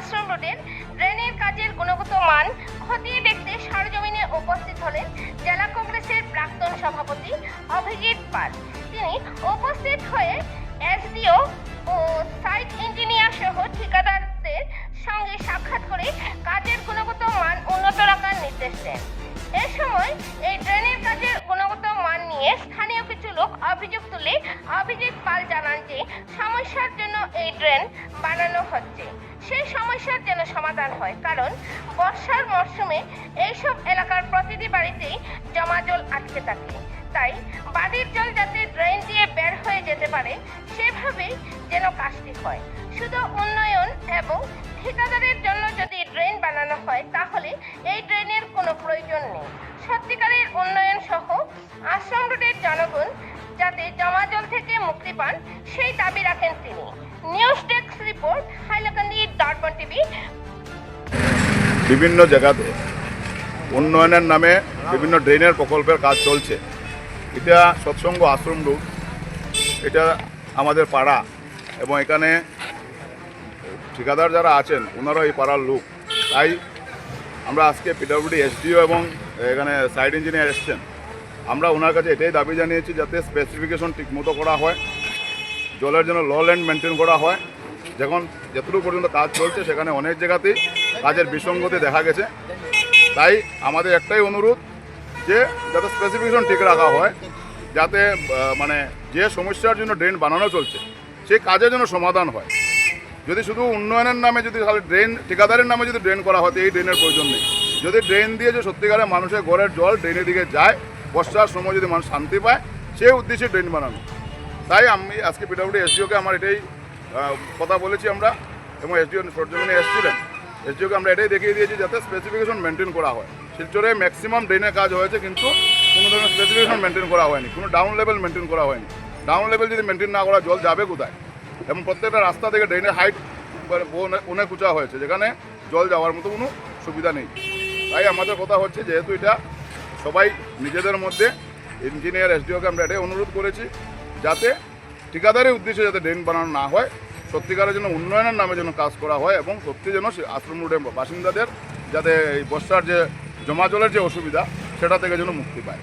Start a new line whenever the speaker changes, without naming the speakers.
আশ্রম রোডের ড্রেনের কাজের গুণগত মান খতিয়ে দেখতে সরজমিনে উপস্থিত হলেন জেলা কংগ্রেসের প্রাক্তন সভাপতি অভিজিৎ পাল। তিনি উপস্থিত হয়ে এসডিও ও সাইট ইঞ্জিনিয়ার সহ ঠিকাদারদের সঙ্গে সাক্ষাৎ করে কাজের গুণগত মান উন্নত রাখার নির্দেশ দেন। এ সময় এই ড্রেনের কাজের গুণগত মান নিয়ে স্থানীয় কিছু লোক অভিযোগ তুলে অভিজিৎ পাল জানান যে সমস্যার জন্য এই ড্রেন বানানো হচ্ছে, সেই সমস্যার যেন সমাধান হয়, কারণ বর্ষার মরশুমে এইসব এলাকার প্রতিটি বাড়িতেই জমা জল আটকে থাকে। তাই বাড়ির জল যাতে ড্রেন দিয়ে বের হয়ে যেতে পারে সেভাবেই যেন কাজটি হয়। শুধু উন্নয়ন এবং ঠিকাদারের জন্য যদি ড্রেন বানানো হয় তাহলে এই ড্রেনের কোনো প্রয়োজন নেই। সত্যিকারের উন্নয়ন সহ আশ্রম রোডের জনগণ যাতে জমা জল থেকে মুক্তি পান সেই দাবি রাখেন তিনি। নিউজ ডেস্ক রিপোর্ট, হাইলাকান্দি দর্পণ টিভি।
বিভিন্ন জায়গাতে উন্নয়নের নামে বিভিন্ন ড্রেনের প্রকল্পের কাজ চলছে। এটা সৎসঙ্গ আশ্রম রোড, এটা আমাদের পাড়া এবং এখানে ঠিকাদার যারা আছেন ওনারা এই পাড়ার লোক। তাই আমরা আজকে পিডব্লিউডি এসডিও এবং এখানে সাইট ইঞ্জিনিয়ার এসছেন, আমরা ওনার কাছে এটাই দাবি জানিয়েছি যাতে স্পেসিফিকেশন ঠিকমতো করা হয়, জলের জন্য ল ল্যান্ড মেনটেন করা হয়। যখন যতটুকু পর্যন্ত কাজ চলছে সেখানে অনেক জায়গাতেই কাজের বিসঙ্গতি দেখা গেছে। তাই আমাদের একটাই অনুরোধ যে যাতে স্পেসিফিকেশন ঠিক রাখা হয়, যাতে মানে যে সমস্যার জন্য ড্রেন বানানো চলছে সেই কাজের জন্য সমাধান হয়। যদি শুধু উন্নয়নের নামে যদি তাহলে ড্রেন ঠিকাদারের নামে যদি ড্রেন করা হয় এই ড্রেনের প্রয়োজন নেই। যদি ড্রেন দিয়ে যে সত্যিকারে মানুষের ঘরের জল ড্রেনের দিকে যায়, বর্ষার সময় যদি মানুষ শান্তি পায় সেই উদ্দেশ্যে ড্রেন বানানো। তাই আমি আজকে পিডব্লিউডি এসডিওকে আমার এটাই কথা বলেছি আমরা, এবং এসডিও সরজমিনে এসেছিলেন, এসডিওকে আমরা এটাই দেখিয়ে দিয়েছি যাতে স্পেসিফিকেশন মেনটেন করা হয়। শিলচরে ম্যাক্সিমাম ড্রেনের কাজ হয়েছে কিন্তু কোনো ধরনের স্পেসিফিকেশন মেনটেন করা হয়নি, কোনো ডাউন লেভেল মেনটেন করা হয়নি। ডাউন লেভেল যদি মেনটেন না করা জল যাবে কোথায়? এবং প্রত্যেকটা রাস্তা থেকে ড্রেনের হাইট অনেক উঁচা হয়েছে, যেখানে জল যাওয়ার মতো কোনো সুবিধা নেই। তাই আমাদের কথা হচ্ছে যেহেতু এটা সবাই নিজেদের মধ্যে ইঞ্জিনিয়ার এসডিওকে আমরা এটাই অনুরোধ করেছি যাতে ঠিকাদারের উদ্দেশ্যে যাতে ড্রেন বানানো না হয়, সত্যিকারের জন্য উন্নয়নের নামে যেন কাজ করা হয় এবং সত্যি যেন আশ্রম রোডের বাসিন্দাদের যাতে এই বর্ষার যে জমা জলের যে অসুবিধা সেটা থেকে যেন মুক্তি পায়।